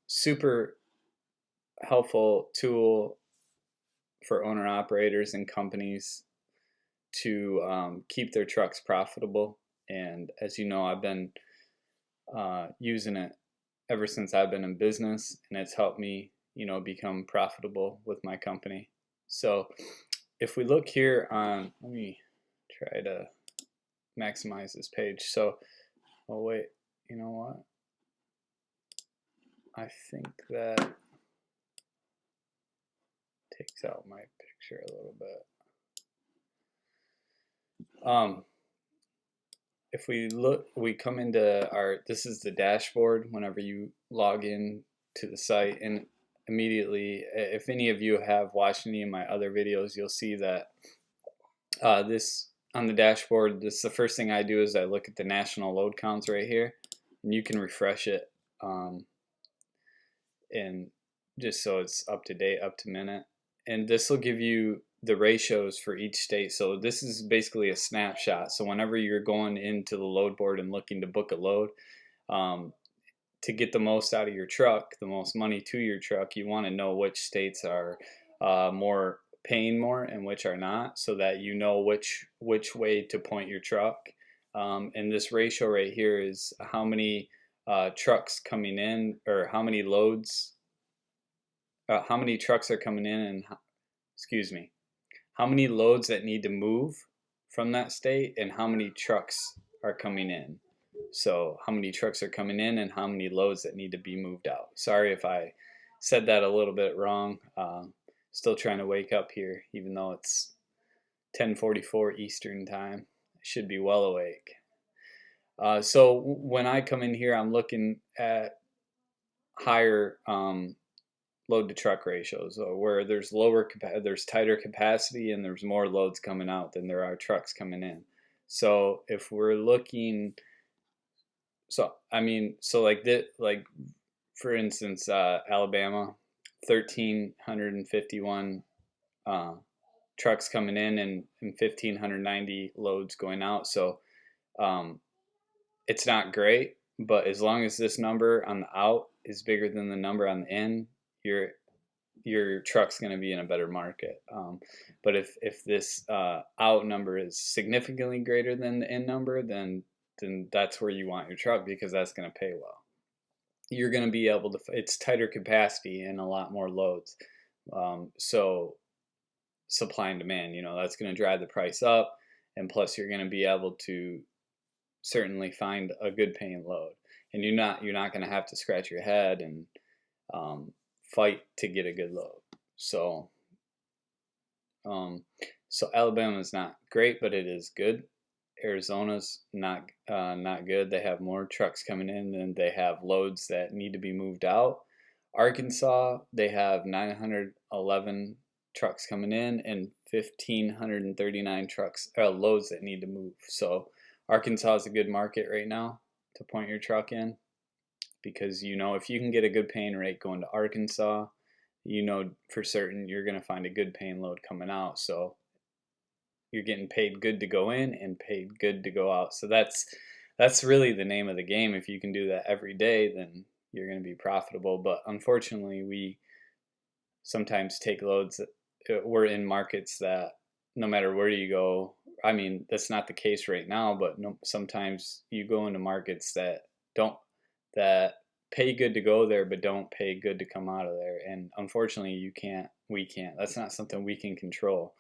super helpful tool for owner operators and companies to keep their trucks profitable. And as you know, I've been using it ever since I've been in business, and it's helped me, become profitable with my company. So if we look here on, let me try to maximize this page. So, oh wait, you know what? I think that takes out my picture a little bit. If we look, we come into this is the dashboard whenever you log in to the site, and immediately, if any of you have watched any of my other videos, you'll see that this on the dashboard, the first thing I do is I look at the national load counts right here, and you can refresh it, and just so it's up to date, up to minute, and this will give you the ratios for each state. So this is basically a snapshot. So whenever you're going into the load board and looking to book a load, to get the most out of your truck, the most money to your truck, you want to know which states are more paying more and which are not, so that you know which way to point your truck. And this ratio right here is how many trucks coming in, or how many loads, how many trucks are coming in, and how many loads that need to move from that state, and how many trucks are coming in. So how many trucks are coming in and how many loads that need to be moved out. Sorry if I said that a little bit wrong. Still trying to wake up here, even though it's 10:44 Eastern time. I should be well awake. So when I come in here, I'm looking at higher load to truck ratios, where there's there's tighter capacity and there's more loads coming out than there are trucks coming in. So if we're looking, so like for instance, Alabama, 1,351 trucks coming in and 1,590 loads going out. So it's not great, but as long as this number on the out is bigger than the number on the in, your truck's going to be in a better market. But if this out number is significantly greater than the in number, then that's where you want your truck, because that's going to pay well. You're going to be able to, it's tighter capacity and a lot more loads. So supply and demand, that's going to drive the price up, and plus you're going to be able to certainly find a good paying load, and you're not going to have to scratch your head and fight to get a good load. So Alabama's not great, but it is good. Arizona's not good. They have more trucks coming in than they have loads that need to be moved out. Arkansas, they have 911 trucks coming in and 1,539 loads that need to move. So Arkansas is a good market right now to point your truck in, because if you can get a good paying rate going to Arkansas, for certain you're going to find a good paying load coming out. So you're getting paid good to go in and paid good to go out. So that's really the name of the game. If you can do that every day, then you're going to be profitable. But unfortunately, we sometimes take loads that we're in markets that no matter where you go, I mean, that's not the case right now, but sometimes you go into markets that pay good to go there, but don't pay good to come out of there. And unfortunately, we can't. That's not something we can control.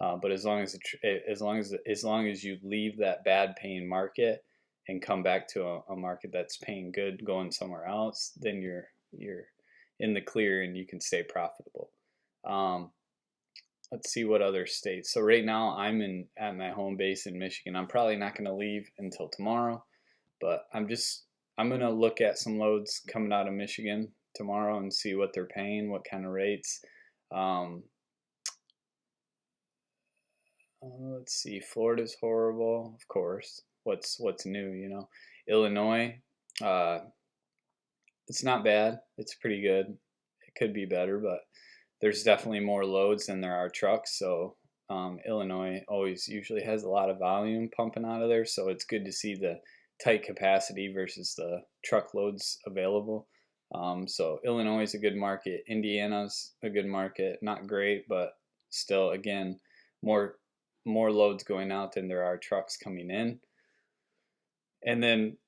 But as long as you leave that bad paying market and come back to a market that's paying good, going somewhere else, then you're in the clear and you can stay profitable. Let's see what other states. So right now I'm at my home base in Michigan. I'm probably not going to leave until tomorrow, but I'm going to look at some loads coming out of Michigan tomorrow and see what they're paying, what kind of rates. Let's see. Florida's horrible, of course. What's new? Illinois, it's not bad. It's pretty good. It could be better, but there's definitely more loads than there are trucks. So Illinois usually has a lot of volume pumping out of there. So it's good to see the tight capacity versus the truckloads available. So Illinois is a good market. Indiana's a good market. Not great, but still, again, more loads going out than there are trucks coming in. And then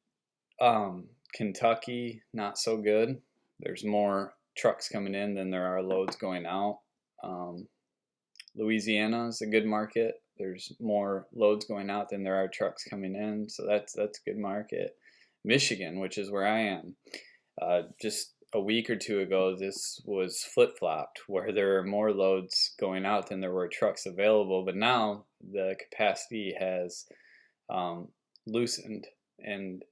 Kentucky, not so good. There's more trucks coming in than there are loads going out. Louisiana is a good market. There's more loads going out than there are trucks coming in, so that's a good market. Michigan, which is where I am, just a week or two ago, this was flip-flopped, where there are more loads going out than there were trucks available, but now the capacity has loosened, and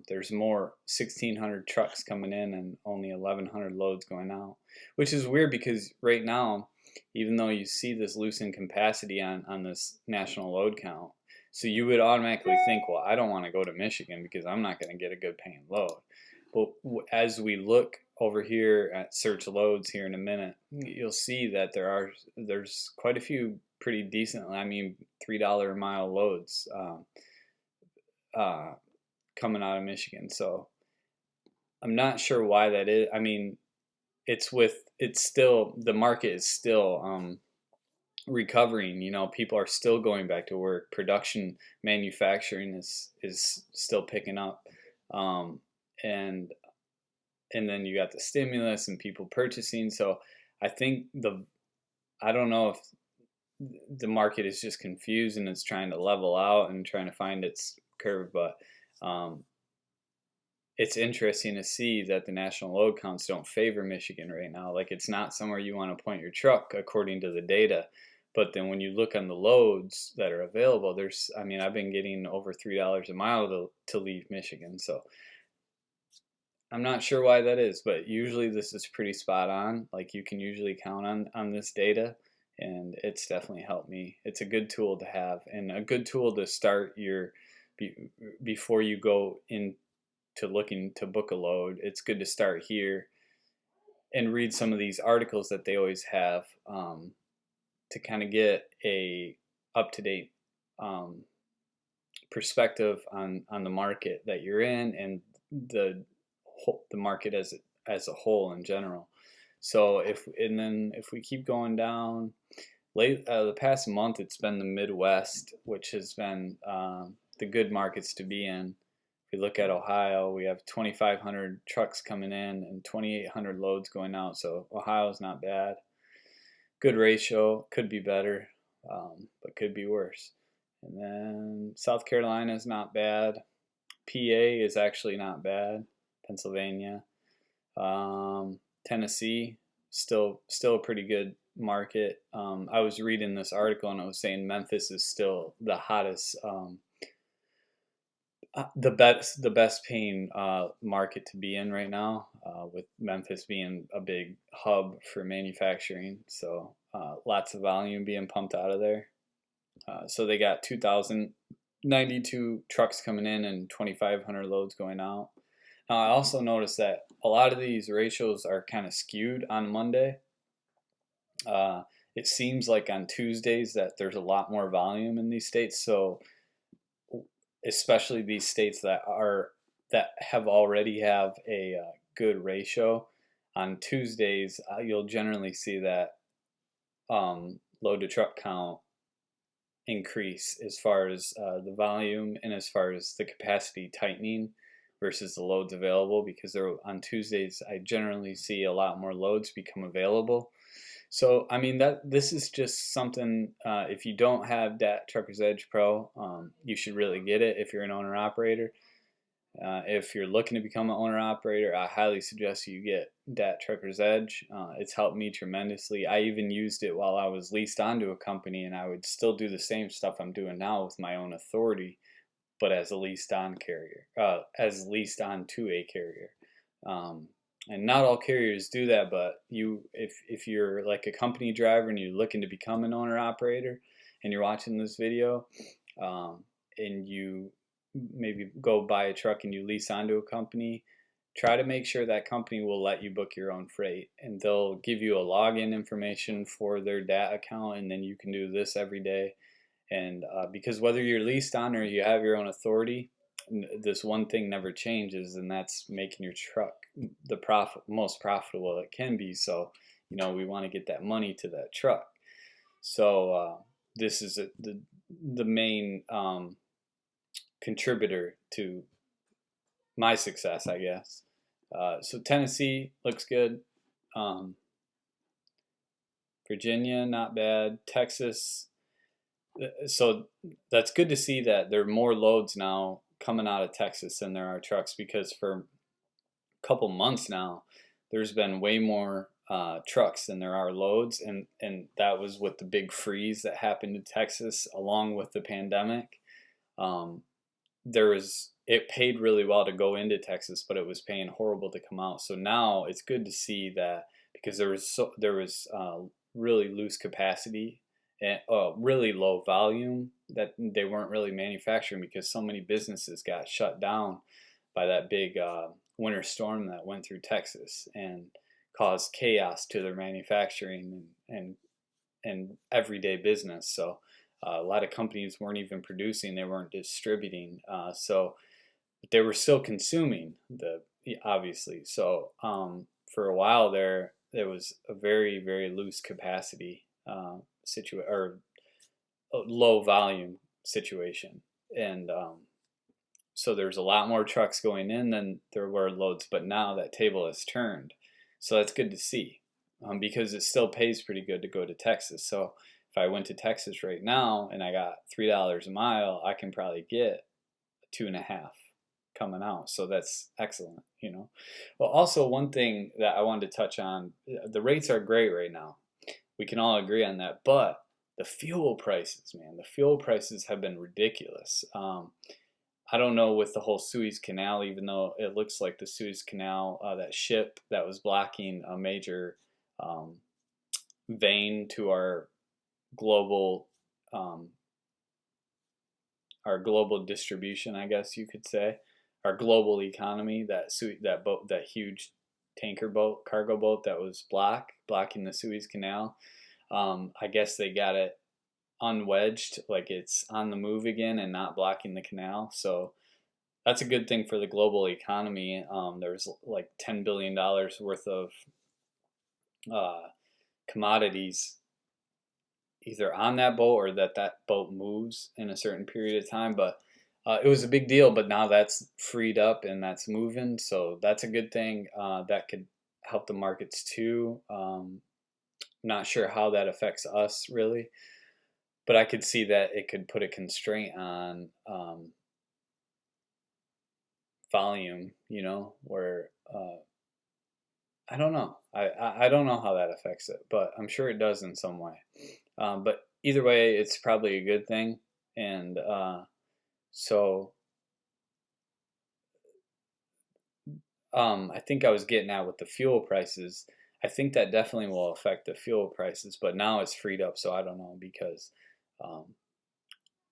there's more 1,600 trucks coming in and only 1,100 loads going out, which is weird because right now, even though you see this loosened capacity on this national load count, so you would automatically think, well, I don't want to go to Michigan because I'm not going to get a good paying load. But as we look over here at search loads here in a minute, you'll see that there's quite a few pretty decent, I mean, $3 a mile loads coming out of Michigan. So I'm not sure why that is. I mean, the market is still recovering. You know, people are still going back to work. Production, manufacturing is still picking up, and then you got the stimulus and people purchasing. So I think I don't know if the market is just confused and it's trying to level out and trying to find its curve, but it's interesting to see that the national load counts don't favor Michigan right now. Like, it's not somewhere you want to point your truck according to the data. But then when you look on the loads that are available, I've been getting over $3 a mile to leave Michigan. So I'm not sure why that is, but usually this is pretty spot on. Like, you can usually count on this data, and it's definitely helped me. It's a good tool to have and a good tool to start before you go into looking to book a load. It's good to start here and read some of these articles that they always have to kind of get a up-to-date perspective on the market that you're in and the market as a whole in general. So if we keep going down, the past month it's been the Midwest, which has been the good markets to be in. If we look at Ohio, we have 2,500 trucks coming in and 2,800 loads going out. So Ohio's not bad. Good ratio, could be better, but could be worse. And then South Carolina is not bad. PA is actually not bad. Pennsylvania, Tennessee, still a pretty good market. I was reading this article and it was saying Memphis is still the hottest. The best paying market to be in right now, with Memphis being a big hub for manufacturing. So lots of volume being pumped out of there. So they got 2,092 trucks coming in and 2,500 loads going out. Now I also noticed that a lot of these ratios are kind of skewed on Monday. It seems like on Tuesdays that there's a lot more volume in these states. So especially these states that already have a good ratio, on Tuesdays you'll generally see that load to truck count increase as far as the volume and as far as the capacity tightening versus the loads available, because on Tuesdays I generally see a lot more loads become available. So I mean, this is just something, if you don't have DAT Truckers Edge Pro, you should really get it if you're an owner operator. If you're looking to become an owner operator, I highly suggest you get DAT Truckers Edge. It's helped me tremendously. I even used it while I was leased onto a company, and I would still do the same stuff I'm doing now with my own authority, but as a leased on carrier, as leased on to a carrier. And not all carriers do that, but if you're like a company driver and you're looking to become an owner operator and you're watching this video, and you maybe go buy a truck and you lease onto a company, try to make sure that company will let you book your own freight, and they'll give you a login information for their DAT account, and then you can do this every day. And because whether you're leased on or you have your own authority, this one thing never changes, and that's making your truck the most profitable it can be. So, we want to get that money to that truck. So this is the main contributor to my success, I guess. So Tennessee looks good. Virginia, not bad. Texas. So that's good to see that there are more loads now coming out of Texas than there are trucks, because for a couple months now, there's been way more trucks than there are loads, and that was with the big freeze that happened in Texas along with the pandemic. It paid really well to go into Texas, but it was paying horrible to come out. So now it's good to see that, because there was really loose capacity and really low volume that they weren't really manufacturing, because so many businesses got shut down by that big winter storm that went through Texas and caused chaos to their manufacturing and everyday business. So a lot of companies weren't even producing; they weren't distributing. So they were still consuming obviously. So for a while there was a very, very loose capacity or a low volume situation, and so there's a lot more trucks going in than there were loads. But now that table has turned, so that's good to see, because it still pays pretty good to go to Texas. So if I went to Texas right now and I got $3 a mile, I can probably get 2.5 coming out. So that's excellent, Well, also one thing that I wanted to touch on, the rates are great right now. We can all agree on that. But the fuel prices, man, the fuel prices have been ridiculous. I don't know with the whole Suez Canal, even though it looks like the Suez Canal, that ship that was blocking a major vein to our global distribution, I guess you could say, our global economy, that boat, that huge cargo boat that was blocking the Suez Canal. I guess they got it unwedged, like it's on the move again and not blocking the canal. So that's a good thing for the global economy. There's like $10 billion worth of commodities either on that boat or that boat moves in a certain period of time. But it was a big deal, but now that's freed up and that's moving. So that's a good thing. That could help the markets too. Not sure how that affects us really, but I could see that it could put a constraint on volume, where I don't know. I don't know how that affects it, but I'm sure it does in some way. But either way, it's probably a good thing. And so I think I was getting at with the fuel prices. I think that definitely will affect the fuel prices, but now it's freed up, so I don't know, because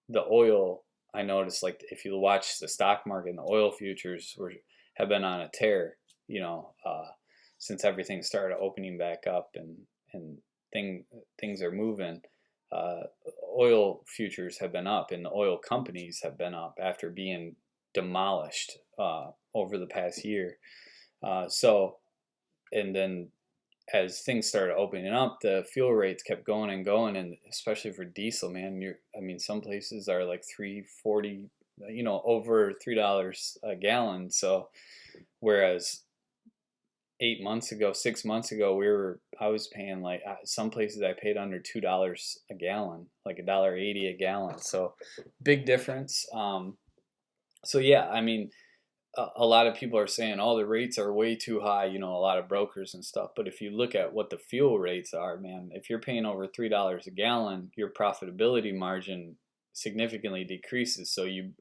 the oil, I noticed, like if you watch the stock market, and the oil futures have been on a tear, since everything started opening back up and things are moving. Oil futures have been up, and the oil companies have been up after being demolished over the past year. And then as things started opening up, the fuel rates kept going and going, and especially for diesel, man, some places are like $3.40, over $3 a gallon. So whereas 6 months ago, I was paying, like, some places I paid under $2 a gallon, like $1.80 a gallon. So big difference. So yeah, a lot of people are saying, oh, the rates are way too high, a lot of brokers and stuff. But if you look at what the fuel rates are, man, if you're paying over $3 a gallon, your profitability margin significantly decreases. So you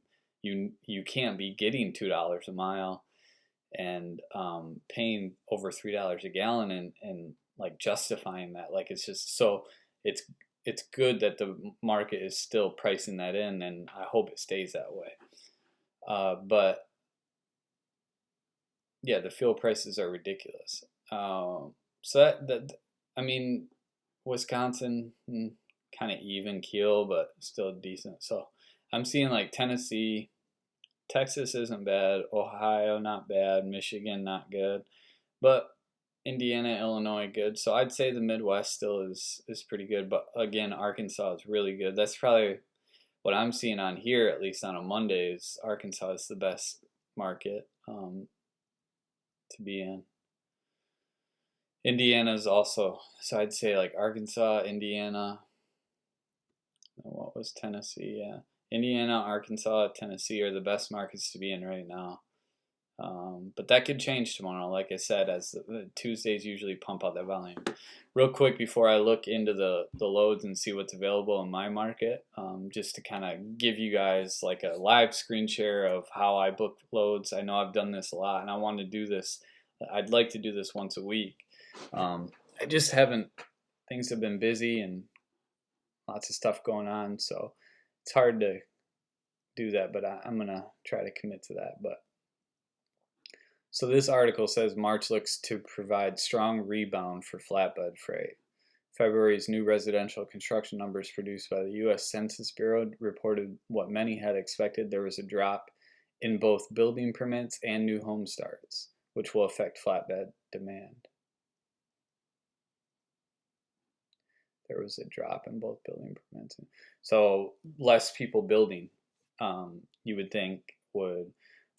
can't be getting $2 a mile and paying over $3 a gallon and like justifying that. Like, it's just, so it's good that the market is still pricing that in, and I hope it stays that way. But yeah, the fuel prices are ridiculous. So Wisconsin, kind of even keel, but still decent. So I'm seeing like Tennessee, Texas isn't bad. Ohio, not bad. Michigan, not good. But Indiana, Illinois, good. So I'd say the Midwest still is pretty good. But again, Arkansas is really good. That's probably what I'm seeing on here, at least on a Monday, is Arkansas is the best market to be in. Indiana is also, so I'd say like Arkansas, Indiana, what was Tennessee? Yeah. Indiana, Arkansas, Tennessee are the best markets to be in right now. But that could change tomorrow, like I said, as the Tuesdays usually pump out that volume. Real quick before I look into the loads and see what's available in my market, just to kind of give you guys like a live screen share of how I book loads. I know I've done this a lot, and I want to do this. I'd like to do this once a week. I just haven't. Things have been busy and lots of stuff going on, so it's hard to do that. But I'm gonna try to commit to that. But so this article says March looks to provide strong rebound for flatbed freight. February's new residential construction numbers produced by the U.S. Census Bureau reported what many had expected. There was a drop in both building permits and new home starts, which will affect flatbed demand. There was a drop in both building permits. So less people building, you would think, would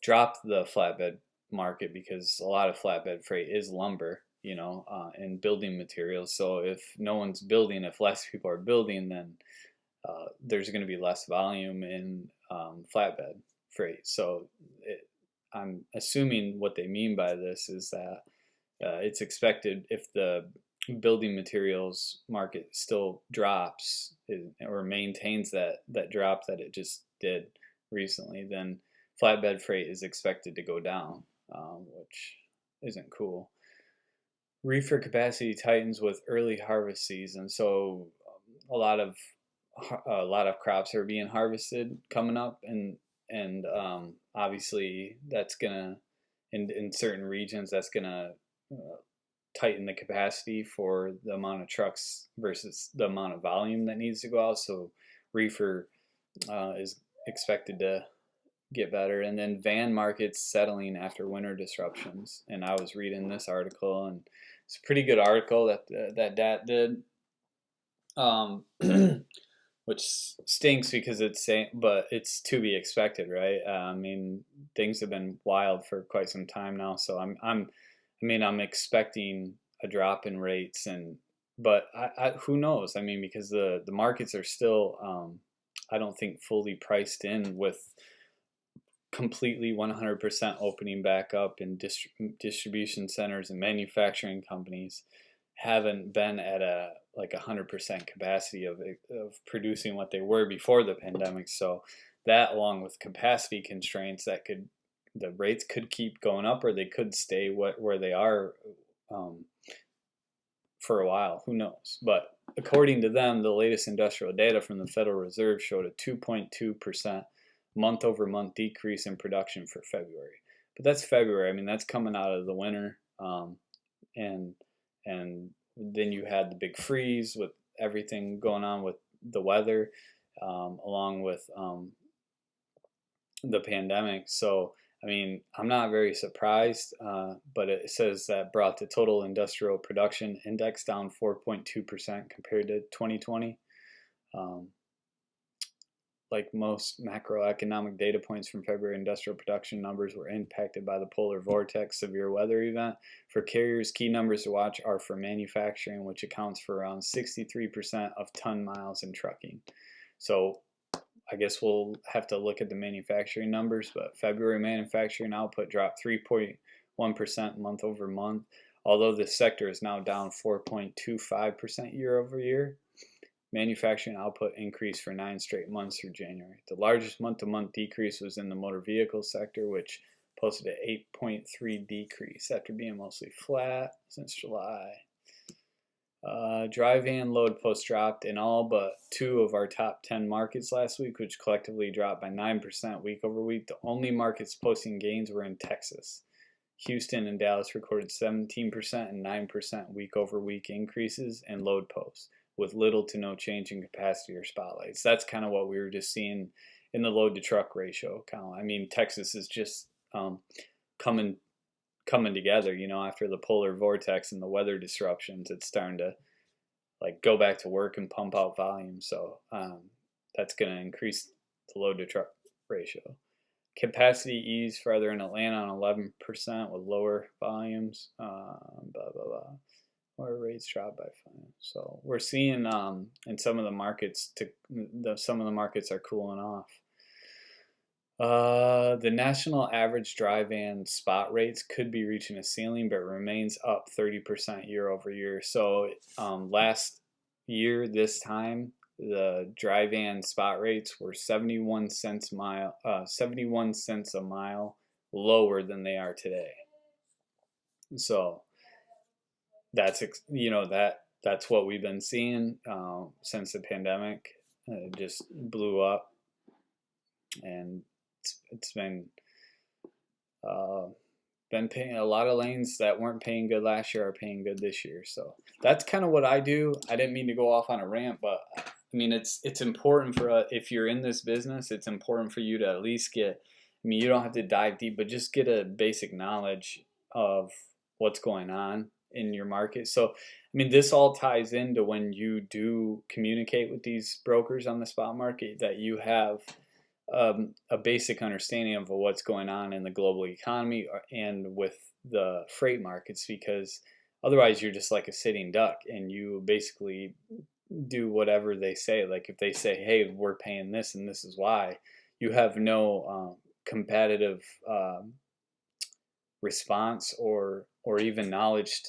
drop the flatbed market, because a lot of flatbed freight is lumber, and building materials. So if no one's building, if less people are building, then there's going to be less volume in flatbed freight. So I'm assuming what they mean by this is that it's expected, if the building materials market still drops or maintains that drop that it just did recently, then flatbed freight is expected to go down, which isn't cool. Reefer capacity tightens with early harvest season, so a lot of crops are being harvested coming up, and obviously that's gonna in certain regions that's gonna tighten the capacity for the amount of trucks versus the amount of volume that needs to go out. So reefer is expected to get better. And then van markets settling after winter disruptions. And I was reading this article, and it's a pretty good article that DAT did, which stinks because but it's to be expected, right? I mean, things have been wild for quite some time now, so I'm expecting a drop in rates, but who knows? I mean, because the markets are still, I don't think fully priced in with completely 100% opening back up, and distribution centers and manufacturing companies haven't been at a 100% capacity of producing what they were before the pandemic. So that, along with capacity constraints, the rates could keep going up, or they could stay where they are for a while. Who knows? But according to them, the latest industrial data from the Federal Reserve showed a 2.2% month-over-month decrease in production for February. But that's February. I mean, that's coming out of the winter, and then you had the big freeze with everything going on with the weather, along with the pandemic. So, I mean, I'm not very surprised, but it says that brought the total industrial production index down 4.2% compared to 2020. Like most macroeconomic data points from February, industrial production numbers were impacted by the polar vortex severe weather event. For carriers, key numbers to watch are for manufacturing, which accounts for around 63% of ton miles in trucking. So I guess we'll have to look at the manufacturing numbers, but February manufacturing output dropped 3.1% month over month, although this sector is now down 4.25% year over year. Manufacturing output increased for 9 straight months through January. The largest month-to-month decrease was in the motor vehicle sector, which posted an 8.3% decrease after being mostly flat since July. Dry van load posts dropped in all but 2 of our top 10 markets last week, which collectively dropped by 9% week over week. The only markets posting gains were in Texas. Houston and Dallas recorded 17% and 9% week over week increases in load posts, with little to no change in capacity or spotlights. That's kind of what we were just seeing in the load to truck ratio count. I mean, Texas is just coming together, you know, after the polar vortex and the weather disruptions. It's starting to like go back to work and pump out volume. So that's going to increase the load to truck ratio. Capacity ease further in Atlanta on 11% with lower volumes. Blah blah blah. Or rates drop by 5. So we're seeing in some of the markets some of the markets are cooling off. The national average dry van spot rates could be reaching a ceiling, but remains up 30% year over year. So last year, this time, the dry van spot rates were 71 cents a mile lower than they are today. So that's, you know, that's what we've been seeing since the pandemic. It just blew up, and it's been paying. A lot of lanes that weren't paying good last year are paying good this year. So that's kind of what I do. I didn't mean to go off on a rant, but I mean, it's important for if you're in this business, it's important for you to at least get, I mean, you don't have to dive deep, but just get a basic knowledge of what's going on in your market. So, I mean, this all ties into when you do communicate with these brokers on the spot market, that you have a basic understanding of what's going on in the global economy and with the freight markets, because otherwise you're just like a sitting duck and you basically do whatever they say. Like if they say, hey, we're paying this and this is why, you have no competitive response or even knowledge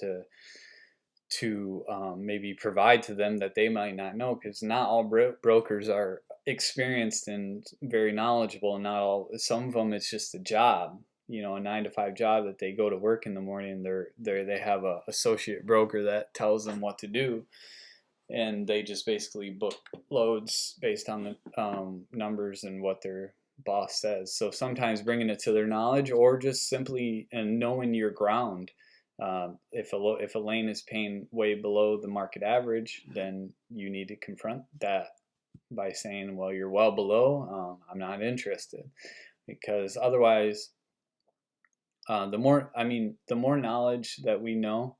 to maybe provide to them that they might not know, because not all brokers are experienced and very knowledgeable. Not all, some of them it's just a job, you know, a 9-to-5 job that they go to work in the morning. They have a associate broker that tells them what to do, and they just basically book loads based on the numbers and what their boss says. So sometimes bringing it to their knowledge, or just simply and knowing your ground. If a lane is paying way below the market average, then you need to confront that by saying, well, you're well below, I'm not interested. Because otherwise, the more knowledge that we know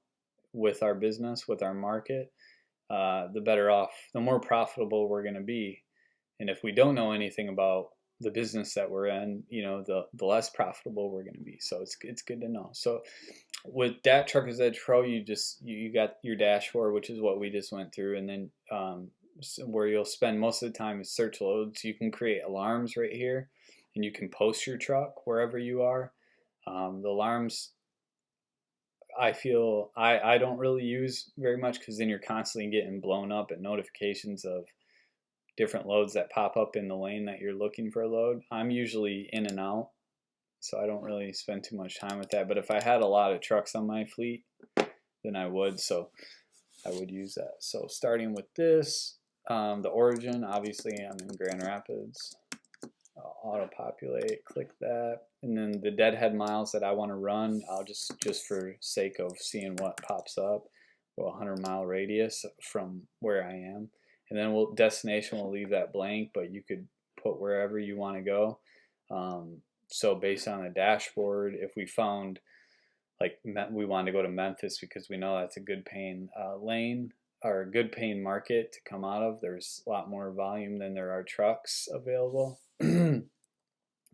with our business, with our market, the better off, the more profitable we're going to be. And if we don't know anything about the business that we're in, you know, the less profitable we're going to be. So it's good to know. So with DAT Truckers Edge Pro, you got your dashboard, which is what we just went through, and then where you'll spend most of the time is search loads. You can create alarms right here, and you can post your truck wherever you are. The alarms, I feel I don't really use very much, because then you're constantly getting blown up at notifications of different loads that pop up in the lane that you're looking for a load. I'm usually in and out, so I don't really spend too much time with that. But if I had a lot of trucks on my fleet, then I would. So I would use that. So starting with this, the origin, obviously I'm in Grand Rapids. I'll auto-populate, click that. And then the deadhead miles that I want to run, I'll just for sake of seeing what pops up, well, 100-mile radius from where I am. And then destination, we'll leave that blank, but you could put wherever you want to go. So based on the dashboard, if we found like we wanted to go to Memphis because we know that's a good paying lane or a good paying market to come out of, there's a lot more volume than there are trucks available. Then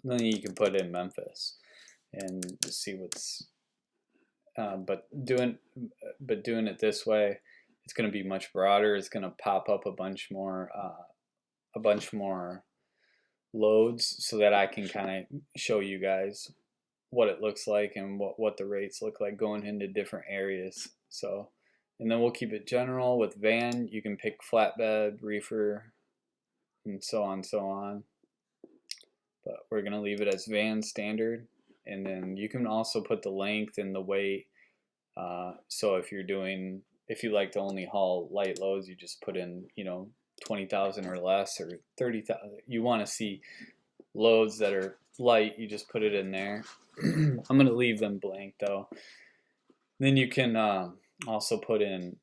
you can put in Memphis and see what's. But doing it this way, it's going to be much broader. It's going to pop up a bunch more loads, so that I can kind of show you guys what it looks like and what the rates look like going into different areas. So, and then we'll keep it general. With van, you can pick flatbed, reefer, and so on. But we're going to leave it as van standard. And then you can also put the length and the weight. So if you like to only haul light loads, you just put in, 20,000 or less, or 30,000. You want to see loads that are light, you just put it in there. I'm going to leave them blank though. Then you can also put in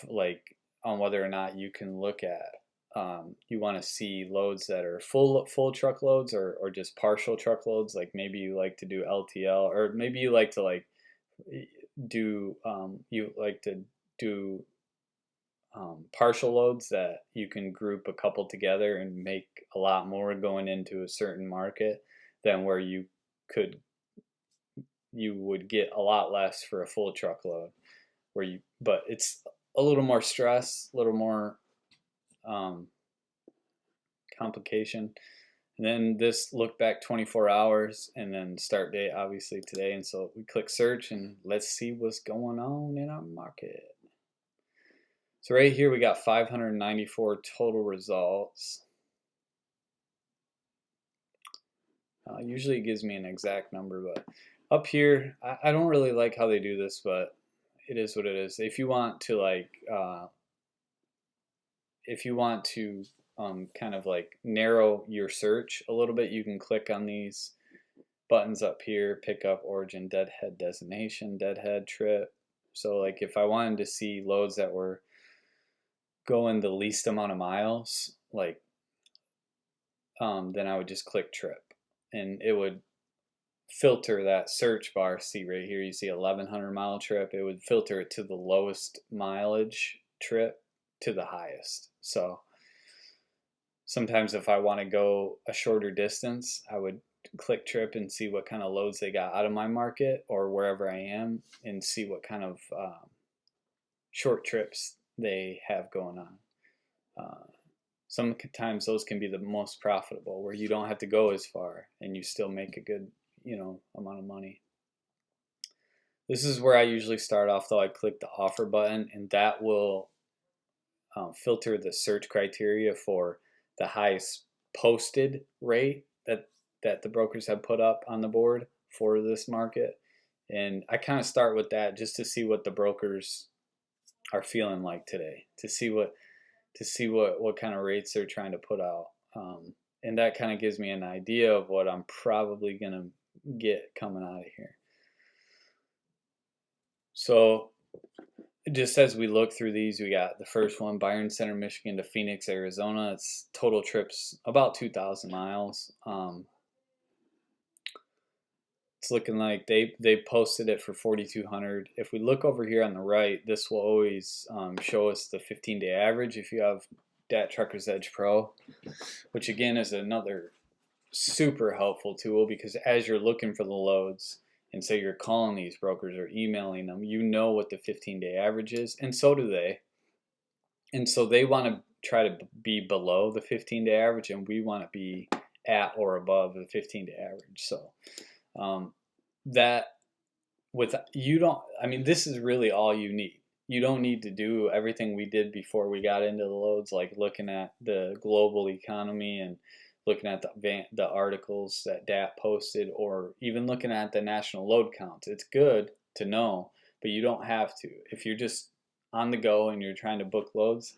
like on whether or not you can look at you want to see loads that are full truckloads or just partial truckloads. Like maybe you like to do LTL, or maybe you like to do partial loads that you can group a couple together and make a lot more going into a certain market than where you would get a lot less for a full truckload, but it's a little more stress, a little more complication. And then this look back 24 hours and then start date obviously today. And so we click search and let's see what's going on in our market. So right here we got 594 total results. Usually it gives me an exact number, but up here I don't really like how they do this, but it is what it is. If you want to kind of like narrow your search a little bit, you can click on these buttons up here: pickup, origin, deadhead, destination, deadhead, trip. So like if I wanted to see loads that were going the least amount of miles, like then I would just click trip and it would filter that search bar. See right here, you see 1100 mile trip. It would filter it to the lowest mileage trip to the highest. So sometimes if I want to go a shorter distance, I would click trip and see what kind of loads they got out of my market or wherever I am, and see what kind of short trips they have going on. Sometimes those can be the most profitable, where you don't have to go as far and you still make a good amount of money. This is where I usually start off, though. I click the offer button and that will filter the search criteria for the highest posted rate that the brokers have put up on the board for this market. And I kind of start with that just to see what the brokers are feeling like today, to see what kind of rates they're trying to put out. And that kind of gives me an idea of what I'm probably going to get coming out of here. So just as we look through these, we got the first one, Byron Center, Michigan to Phoenix, Arizona. It's total trips about 2,000 miles. It's looking like they posted it for 4,200. If we look over here on the right, this will always show us the 15-day average if you have DAT Truckers Edge Pro, which again is another super helpful tool, because as you're looking for the loads, and say you're calling these brokers or emailing them, you know what the 15-day average is, and so do they. And so they want to try to be below the 15-day average, and we want to be at or above the 15-day average. So this is really all you need. You don't need to do everything we did before we got into the loads, like looking at the global economy and looking at the articles that DAT posted, or even looking at the national load counts. It's good to know, but you don't have to. If you're just on the go and you're trying to book loads,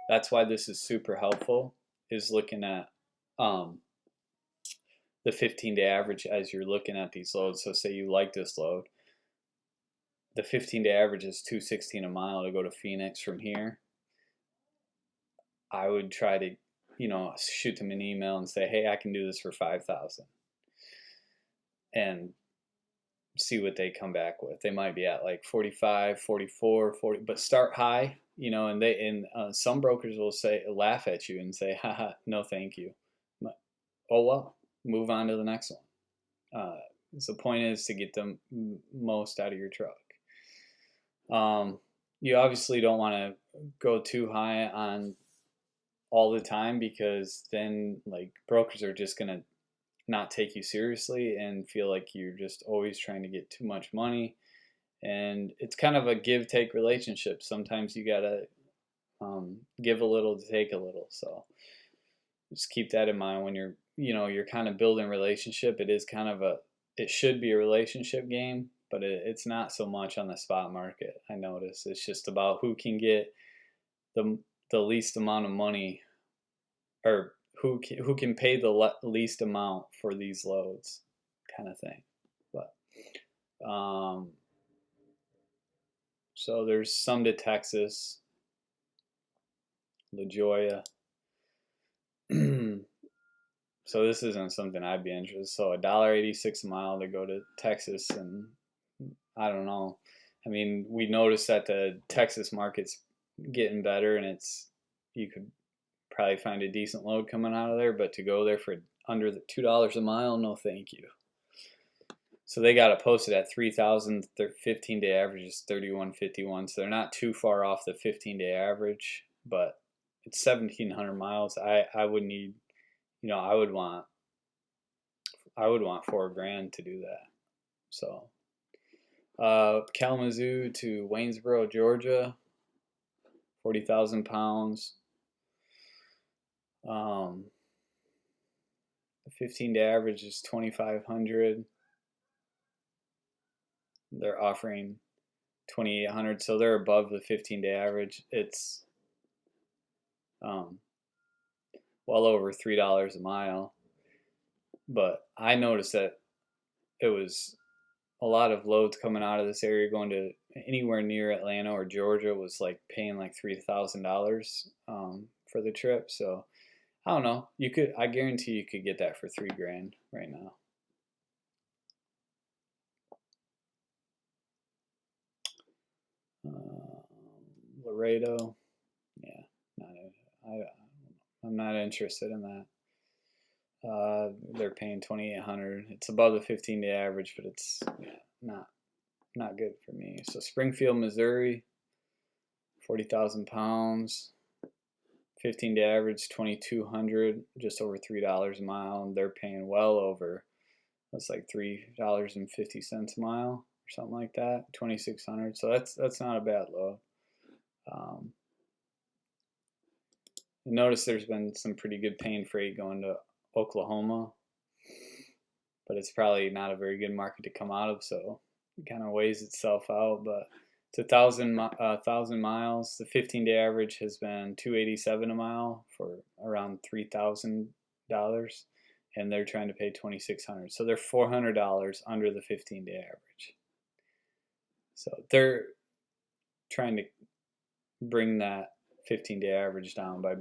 that's why this is super helpful, is looking at the 15-day average as you're looking at these loads. So say you like this load, the 15-day average is $2.16 a mile to go to Phoenix from here. I would try to shoot them an email and say, hey, I can do this for 5,000, and see what they come back with. They might be at like 45, 44, 40, but start high, and some brokers will laugh at you and say, haha, no, thank you. But, oh, well, move on to the next one. So the point is to get the most out of your truck. You obviously don't want to go too high on all the time, because then like brokers are just gonna not take you seriously and feel like you're just always trying to get too much money. And it's kind of a give-take relationship. Sometimes you gotta give a little to take a little. So just keep that in mind when you're kind of building a relationship. It should be a relationship game, but it's not so much on the spot market. I notice it's just about who can get the least amount of money, or who can pay the least amount for these loads, kind of thing. But so there's some to Texas, La Jolla, So this isn't something I'd be interested in. So $1.86 a mile to go to Texas, and I don't know. I mean, we noticed that the Texas market's getting better, and you could probably find a decent load coming out of there, but to go there for under the $2 a mile, no thank you. So they got it posted at 3,000. Their 15-day average is 31.51, so they're not too far off the 15-day average, but it's 1,700 miles. I would need, I would want $4,000 to do that. So Kalamazoo to Waynesboro, Georgia, 40,000 pounds. The 15-day average is 2,500. They're offering 2,800, so they're above the 15-day average. It's well over $3 a mile. But I noticed that it was a lot of loads coming out of this area going to anywhere near Atlanta or Georgia was like paying like $3,000 for the trip. So I don't know. I guarantee you could get that for $3,000 right now. Laredo, yeah, I'm not interested in that. They're paying 2,800. It's above the 15-day average, but it's not good for me. So Springfield, Missouri, 40,000 pounds. 15-day average 2,200, just over $3 a mile, and they're paying well over. That's like $3.50 a mile or something like that. 2,600. So that's not a bad load. Notice there's been some pretty good paying freight going to Oklahoma, but it's probably not a very good market to come out of, so it kind of weighs itself out. But it's 1,000 miles. The 15-day average has been $287 a mile for around $3,000, and they're trying to pay $2,600. So they're $400 under the 15-day average. So they're trying to bring that 15-day average down by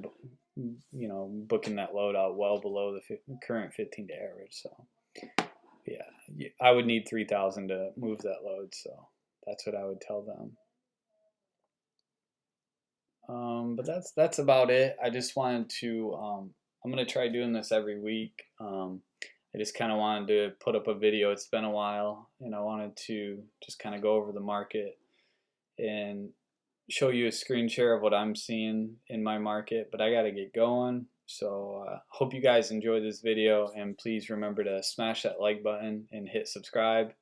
booking that load out well below the current 15-day average. So yeah, I would need 3,000 to move that load, so that's what I would tell them. But that's about it. I just wanted to I'm gonna try doing this every week. I just kind of wanted to put up a video. It's been a while, and I wanted to just kind of go over the market and show you a screen share of what I'm seeing in my market, but I got to get going. So hope you guys enjoy this video, and please remember to smash that like button and hit subscribe.